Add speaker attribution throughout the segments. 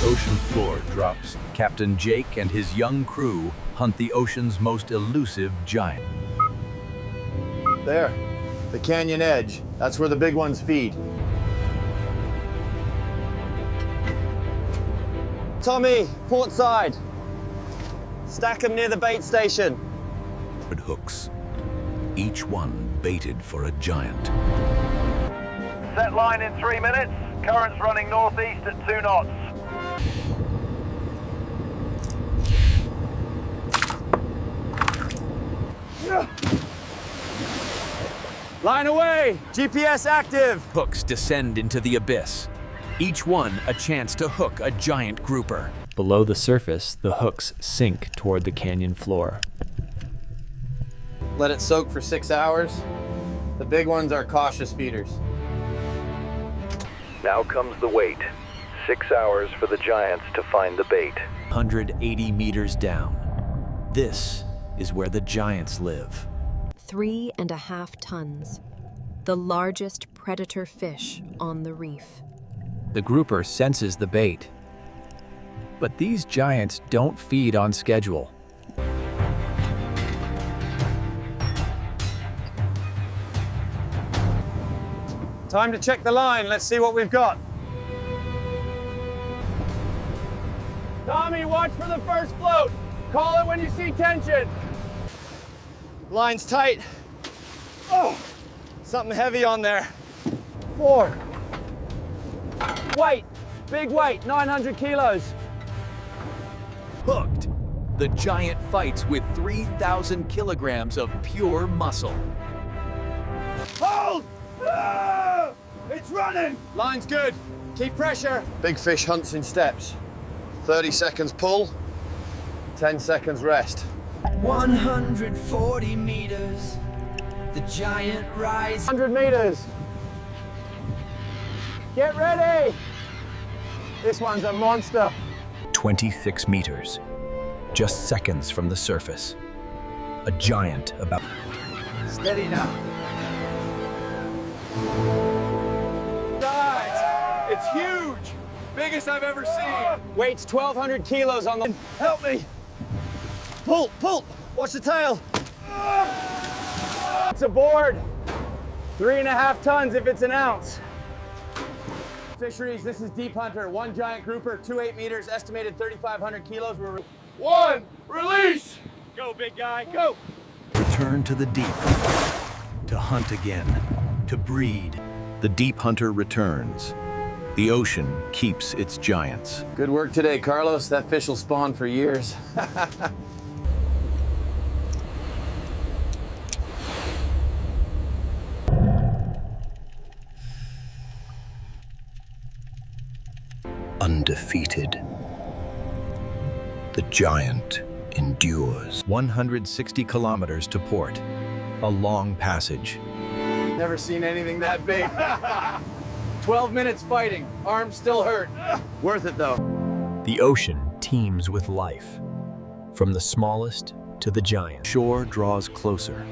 Speaker 1: The ocean floor drops. Captain Jake and his young crew hunt the ocean's most elusive giant.
Speaker 2: There, the canyon edge. That's where the big ones feed. Tommy, port side. Stack them near the bait station.
Speaker 1: Hooks, each one baited for a giant.
Speaker 3: Set line in 3 minutes. Currents running northeast at 2 knots.
Speaker 2: Line away! GPS active!
Speaker 1: Hooks descend into the abyss, each one a chance to hook a giant grouper.
Speaker 4: Below the surface, the hooks sink toward the canyon floor.
Speaker 2: Let it soak for 6 hours. The big ones are cautious feeders.
Speaker 3: Now comes the wait. 6 hours for the giants to find the bait.
Speaker 1: 180 meters down. This is where the giants live.
Speaker 5: 3.5 tons, the largest predator fish on the reef.
Speaker 4: The grouper senses the bait. But these giants don't feed on schedule.
Speaker 2: Time to check the line. Let's see what we've got. Tommy, watch for the first float. Call it when you see tension. Line's tight. Oh, something heavy on there. 4. Weight, big weight, 900 kilos.
Speaker 1: Hooked. The giant fights with 3,000 kilograms of pure muscle.
Speaker 2: Hold! Ah! It's running! Line's good. Keep pressure. Big fish hunts in steps. 30 seconds pull, 10 seconds rest.
Speaker 6: 140 meters, the giant rise.
Speaker 2: 100 meters. Get ready! This one's a monster.
Speaker 1: 26 meters, just seconds from the surface. A giant about...
Speaker 2: Steady now. Guys, it's huge! Biggest I've ever seen. Weight's 1,200 kilos on the... Help me! Pull, pull! Watch the tail! It's a board. 3.5 tons if it's an ounce. Fisheries, this is Deep Hunter. 1 giant grouper, 2 meters, estimated 3,500 kilos. One, release! Go, big guy, go!
Speaker 1: Return to the deep, to hunt again, to breed. The Deep Hunter returns. The ocean keeps its giants.
Speaker 2: Good work today, Carlos. That fish will spawn for years.
Speaker 1: Undefeated. The giant endures. 160 kilometers to port. A long passage.
Speaker 2: Never seen anything that big. 12 minutes fighting. Arms still hurt. Worth it though.
Speaker 4: The ocean teems with life, from the smallest to the giant.
Speaker 1: Shore draws closer.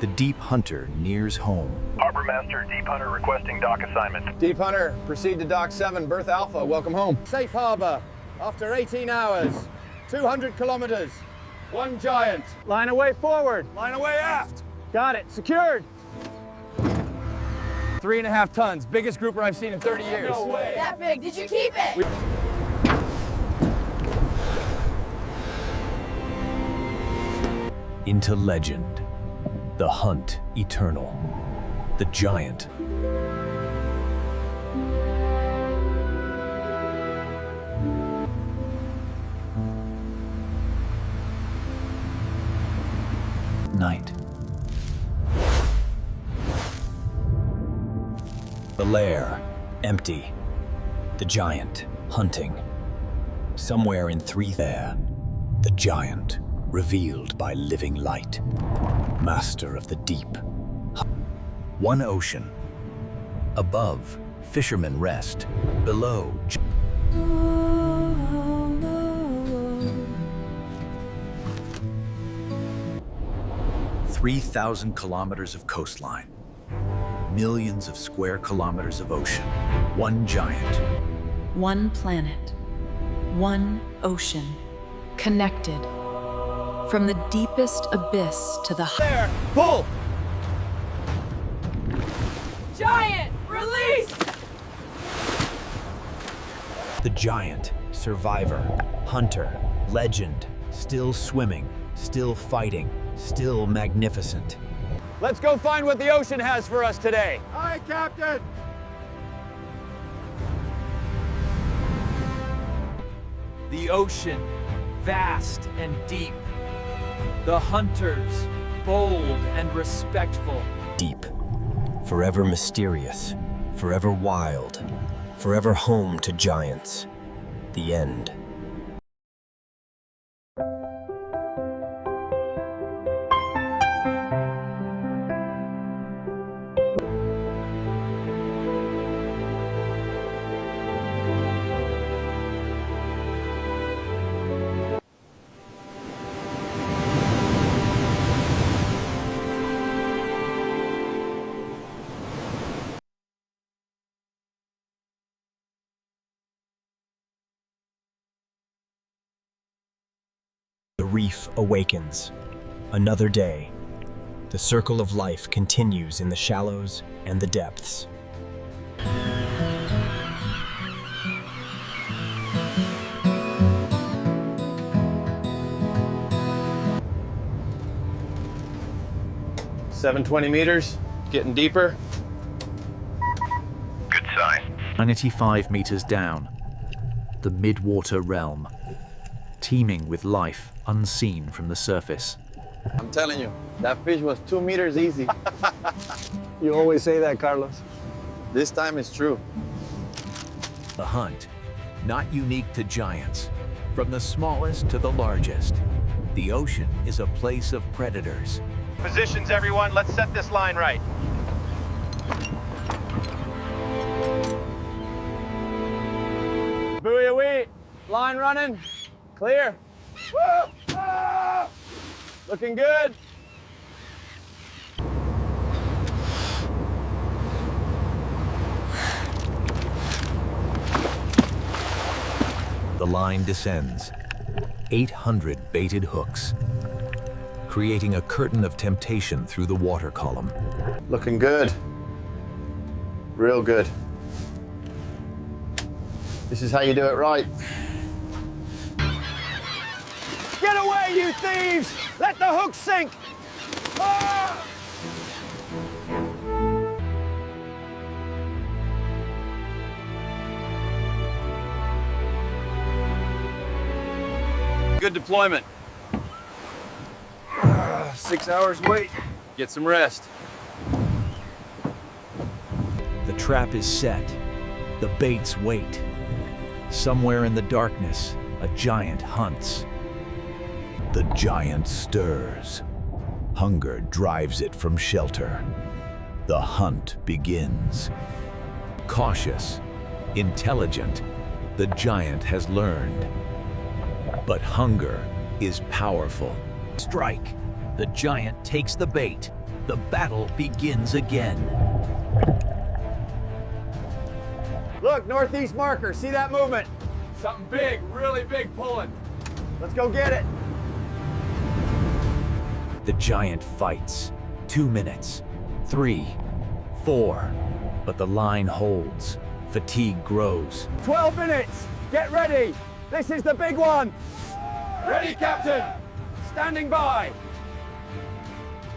Speaker 1: The Deep Hunter nears home.
Speaker 3: Harbor Master, Deep Hunter requesting dock assignment.
Speaker 2: Deep Hunter, proceed to Dock 7, Berth Alpha. Welcome home. Safe harbor. After 18 hours, 200 kilometers, 1 giant. Line away forward. Line away aft. Got it. Secured. 3.5 tons. Biggest grouper I've seen in 30 years.
Speaker 6: No way. That big. Did you keep it?
Speaker 1: Into legend. The hunt eternal. The giant. Night. The lair, empty. The giant, hunting. Somewhere in there, the giant, revealed by living light. Master of the deep. One ocean. Above, fishermen rest. Below, 3,000 kilometers of coastline. Millions of square kilometers of ocean. One giant.
Speaker 7: One planet, one ocean, connected. From the deepest abyss to the
Speaker 2: There, pull!
Speaker 8: Giant, release!
Speaker 9: The giant, survivor, hunter, legend, still swimming, still fighting, still magnificent.
Speaker 2: Let's go find what the ocean has for us today.
Speaker 10: Aye, Captain!
Speaker 6: The ocean, vast and deep. The hunters, bold and respectful.
Speaker 9: Deep, forever mysterious, forever wild, forever home to giants. The end. The reef awakens. Another day. The circle of life continues in the shallows and the depths.
Speaker 2: $720 meters, getting deeper.
Speaker 3: Good sign.
Speaker 4: 95 meters down, the mid-water realm, teeming with life unseen from the surface.
Speaker 2: I'm telling you, that fish was 2 meters easy.
Speaker 10: You always say that, Carlos.
Speaker 2: This time it's true.
Speaker 1: The hunt, not unique to giants. From the smallest to the largest, the ocean is a place of predators.
Speaker 2: Positions, everyone. Let's set this line right. Buoy away. Line running. Clear. Woo! Ah! Looking good.
Speaker 1: The line descends, 800 baited hooks, creating a curtain of temptation through the water column.
Speaker 2: Looking good. Real good. This is how you do it right. Get away, you thieves! Let the hook sink! Ah! Good deployment. 6 hours wait. Get some rest.
Speaker 1: The trap is set. The baits wait. Somewhere in the darkness, a giant hunts. The giant stirs. Hunger drives it from shelter. The hunt begins. Cautious, intelligent, the giant has learned. But hunger is powerful. Strike. The giant takes the bait. The battle begins again.
Speaker 2: Look, northeast marker. See that movement? Something big, really big pulling. Let's go get it.
Speaker 1: The giant fights. 2 minutes. 3, 4. But the line holds. Fatigue grows.
Speaker 2: 12 minutes. Get ready. This is the big one. Ready, Captain. Standing by.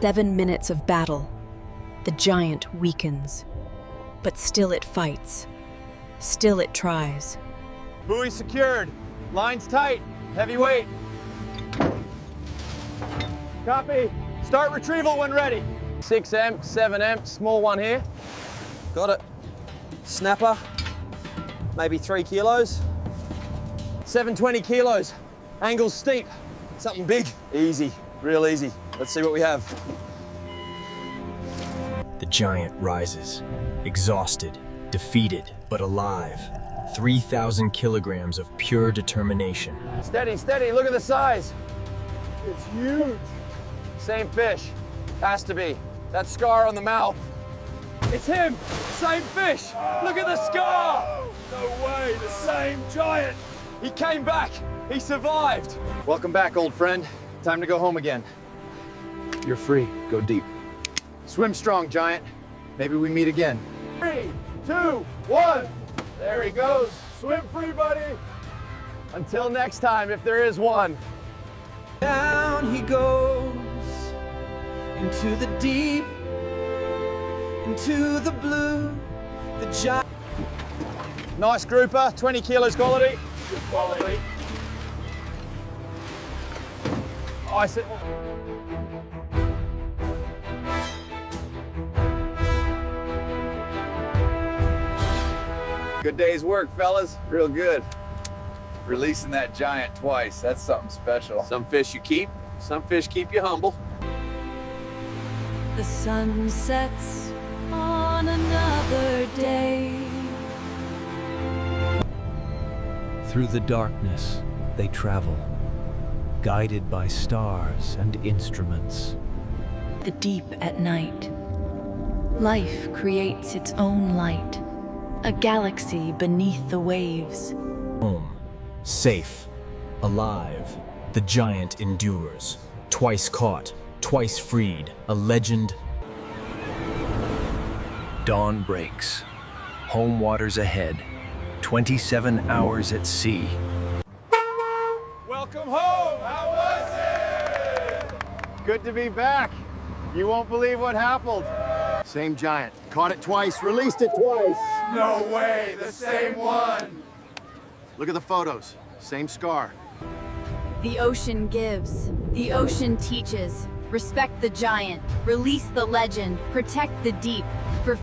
Speaker 5: 7 minutes of battle. The giant weakens. But still it fights. Still it tries.
Speaker 2: Buoy secured. Line's tight. Heavy weight. Copy. Start retrieval when ready. 6M, 7M, small one here.
Speaker 11: Got it. Snapper, maybe 3 kilos.
Speaker 2: 720 kilos. Angle's steep. Something big. Easy, real easy. Let's see what we have.
Speaker 9: The giant rises, exhausted, defeated, but alive. 3,000 kilograms of pure determination.
Speaker 2: Steady, steady, look at the size. It's huge. Same fish, has to be. That scar on the mouth. It's him, same fish. Look at the scar. No way, the same giant. He came back. He survived. Welcome back, old friend. Time to go home again. You're free. Go deep. Swim strong, giant. Maybe we meet again. 3, 2, 1. There he goes. Swim free, buddy. Until next time, if there is one.
Speaker 6: Down he goes into the deep, into the blue, the giant.
Speaker 2: Nice grouper, 20 kilos quality. Good quality. Ice it. Good day's work, fellas. Real good. Releasing that giant twice, that's something special.
Speaker 11: Some fish you keep, some fish keep you humble.
Speaker 7: The sun sets on another day.
Speaker 1: Through the darkness, they travel, guided by stars and instruments.
Speaker 7: The deep at night. Life creates its own light. A galaxy beneath the waves.
Speaker 9: Home. Safe. Alive. The giant endures. Twice caught. Twice freed. A legend.
Speaker 1: Dawn breaks. Home waters ahead. 27 hours at sea.
Speaker 2: Welcome home. How was it? Good to be back. You won't believe what happened. Same giant. Caught it twice, released it twice. No way, the same one. Look at the photos. Same scar.
Speaker 5: The ocean gives. The ocean teaches. Respect the giant. Release the legend. Protect the deep.